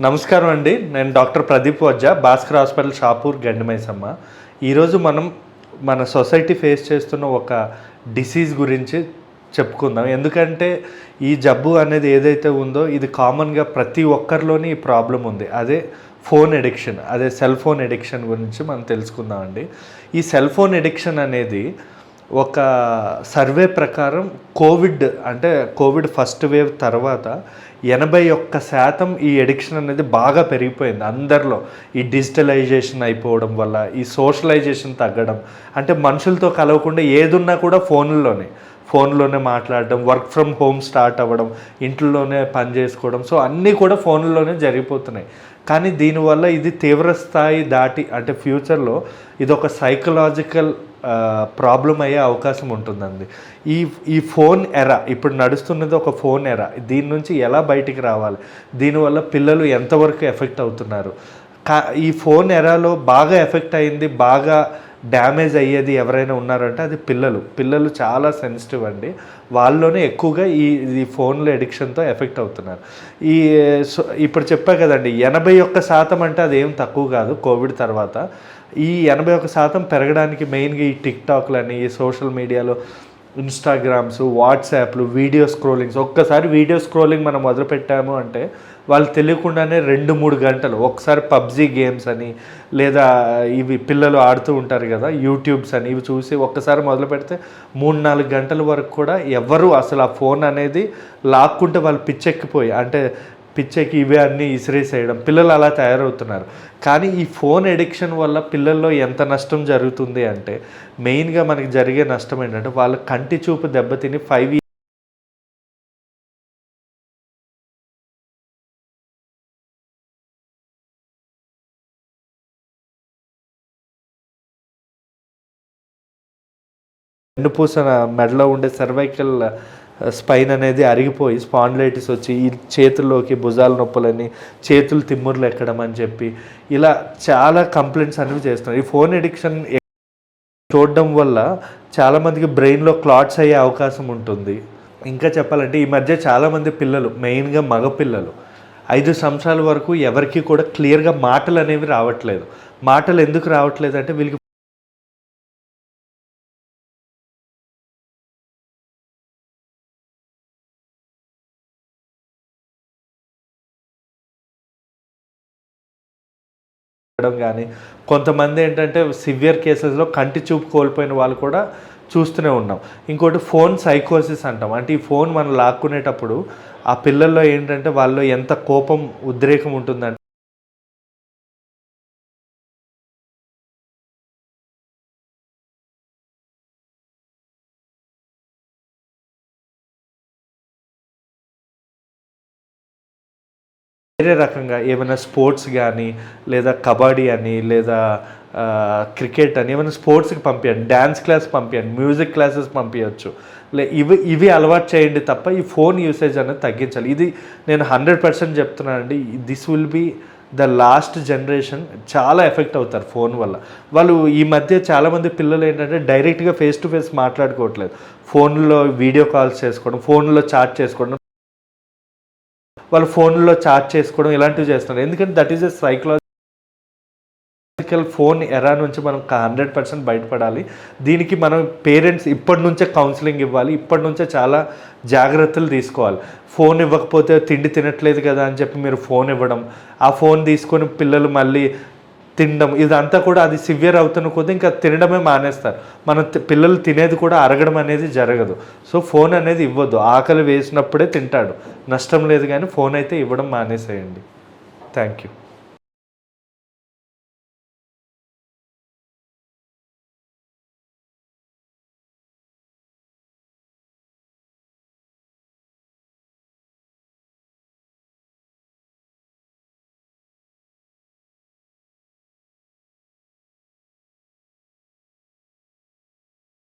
నమస్కారం అండి. నేను డాక్టర్ ప్రదీప్ వజ్జా, భాస్కర్ హాస్పిటల్, షాపూర్, గండిమైసమ్మ. ఈరోజు మనం మన సొసైటీ ఫేస్ చేస్తున్న ఒక డిసీజ్ గురించి చెప్పుకుందాం. ఎందుకంటే ఈ జబ్బు అనేది ఏదైతే ఉందో ఇది కామన్గా ప్రతి ఒక్కరిలోని ఈ ప్రాబ్లం ఉంది. అదే ఫోన్ ఎడిక్షన్, అదే సెల్ ఫోన్ ఎడిక్షన్ గురించి మనం తెలుసుకుందామండి. ఈ సెల్ ఫోన్ ఎడిక్షన్ అనేది ఒక సర్వే ప్రకారం కోవిడ్ ఫస్ట్ వేవ్ తర్వాత 81% ఈ ఎడిక్షన్ అనేది బాగా పెరిగిపోయింది అందరిలో. ఈ డిజిటలైజేషన్ అయిపోవడం వల్ల, ఈ సోషలైజేషన్ తగ్గడం, అంటే మనుషులతో కలవకుండా ఏదున్నా కూడా ఫోన్లోనే మాట్లాడడం, వర్క్ ఫ్రమ్ హోమ్ స్టార్ట్ అవ్వడం, ఇంట్లోనే పని చేసుకోవడం, సో అన్నీ కూడా ఫోన్లోనే జరిగిపోతున్నాయి. కానీ దీనివల్ల ఇది తీవ్ర స్థాయి దాటి, అంటే ఫ్యూచర్లో ఇది ఒక సైకలాజికల్ ప్రాబ్లం అయ్యే అవకాశం ఉంటుందండి. ఈ ఫోన్ ఎరా, ఇప్పుడు నడుస్తున్నది ఒక ఫోన్ ఎరా. దీని నుంచి ఎలా బయటికి రావాలి, దీనివల్ల పిల్లలు ఎంతవరకు ఎఫెక్ట్ అవుతున్నారు, ఈ ఫోన్ ఎరాలో బాగా ఎఫెక్ట్ అయింది, బాగా డ్యామేజ్ అయ్యేది ఎవరైనా ఉన్నారంటే అది పిల్లలు చాలా సెన్సిటివ్ అండి. వాళ్ళలోనే ఎక్కువగా ఈ ఫోన్ల ఎడిక్షన్తో ఎఫెక్ట్ అవుతున్నారు. ఇప్పుడు చెప్పా కదండి, 81% అంటే అదేం తక్కువ కాదు. కోవిడ్ తర్వాత ఈ 81% పెరగడానికి మెయిన్గా ఈ టిక్టాక్లని, ఈ సోషల్ మీడియాలో ఇన్స్టాగ్రామ్స్, వాట్సాప్లు, వీడియో స్క్రోలింగ్స్. ఒక్కసారి వీడియో స్క్రోలింగ్ మనం మొదలుపెట్టాము అంటే వాళ్ళు తెలియకుండానే 2-3 గంటలు, ఒకసారి పబ్జీ గేమ్స్ అని, లేదా ఇవి పిల్లలు ఆడుతూ ఉంటారు కదా యూట్యూబ్స్ అని, ఇవి చూసి ఒక్కసారి మొదలు పెడితే 3-4 గంటల వరకు కూడా ఎవరు అసలు ఆ ఫోన్ అనేది లాక్కుంటే వాళ్ళు పిచ్చెక్కి ఇవే అన్నీ ఇసిరేసేయడం, పిల్లలు అలా తయారవుతున్నారు. కానీ ఈ ఫోన్ ఎడిక్షన్ వల్ల పిల్లల్లో ఎంత నష్టం జరుగుతుంది అంటే, మెయిన్గా మనకి జరిగే నష్టం ఏంటంటే వాళ్ళ కంటి చూపు దెబ్బతిని 5 వెన్నుపూస మెడలో ఉండే సర్వైకల్ స్పైన్ అనేది అరిగిపోయి స్పాండిలైటిస్ వచ్చి ఈ చేతుల్లోకి భుజాల నొప్పులని, చేతులు తిమ్ముర్లు ఎక్కడం అని చెప్పి ఇలా చాలా కంప్లైంట్స్ అనేవి చేస్తున్నారు. ఈ ఫోన్ ఎడిక్షన్ చూడడం వల్ల చాలామందికి బ్రెయిన్లో క్లాట్స్ అయ్యే అవకాశం ఉంటుంది. ఇంకా చెప్పాలంటే ఈ మధ్య చాలామంది పిల్లలు, మెయిన్గా మగపిల్లలు 5 సంవత్సరాల వరకు ఎవరికి కూడా క్లియర్గా మాటలు అనేవి రావట్లేదు. మాటలు ఎందుకు రావట్లేదు అంటే వీళ్ళకి కానీ, కొంతమంది ఏంటంటే సివియర్ కేసెస్లో కంటి చూపు కోల్పోయిన వాళ్ళు కూడా చూస్తూనే ఉన్నాం. ఇంకోటి ఫోన్ సైకోసిస్ అంటాం. అంటే ఈ ఫోన్ మనం లాక్కునేటప్పుడు ఆ పిల్లల్లో ఏంటంటే వాళ్ళు ఎంత కోపం, ఉద్రేకం ఉంటుందంటే వేరే రకంగా ఏమైనా స్పోర్ట్స్ కానీ, లేదా కబడ్డీ అని, లేదా క్రికెట్ అని ఏమైనా స్పోర్ట్స్కి పంపించండి, డ్యాన్స్ క్లాస్ పంపించండి, మ్యూజిక్ క్లాసెస్ పంపించవచ్చు. ఇవి అలవాటు చేయండి తప్ప ఈ ఫోన్ యూసేజ్ అనేది తగ్గించాలి. ఇది నేను 100% చెప్తున్నానండి. This will be the last generation. చాలా ఎఫెక్ట్ అవుతారు ఫోన్ వల్ల. వాళ్ళు ఈ మధ్య చాలామంది పిల్లలు ఏంటంటే డైరెక్ట్గా ఫేస్ టు ఫేస్ మాట్లాడుకోవట్లేదు, ఫోన్లో వీడియో కాల్స్ చేసుకోవడం, ఫోన్లో చాట్ చేసుకోవడం, వాళ్ళు ఫోన్లో చాట్ చేసుకోవడం ఇలాంటివి చేస్తున్నారు. ఎందుకంటే that is a psychological phone ఎరా నుంచి మనం 100% బయటపడాలి. దీనికి మనం పేరెంట్స్ ఇప్పటి నుంచే కౌన్సిలింగ్ ఇవ్వాలి, ఇప్పటి నుంచే చాలా జాగ్రత్తలు తీసుకోవాలి. ఫోన్ ఇవ్వకపోతే తిండి తినట్లేదు కదా అని చెప్పి మీరు ఫోన్ ఇవ్వడం, ఆ ఫోన్ తీసుకొని పిల్లలు మళ్ళీ తినడం, ఇదంతా కూడా అది సివియర్ అవుతున్న కొద్దీ ఇంకా తినడమే మానేస్తారు. పిల్లలు తినేది కూడా అరగడం అనేది జరగదు. సో ఫోన్ అనేది ఇవ్వద్దు. ఆకలి వేసినప్పుడే తింటాడు, నష్టం లేదు. కానీ ఫోన్ అయితే ఇవ్వడం మానేసేయండి. Thank you.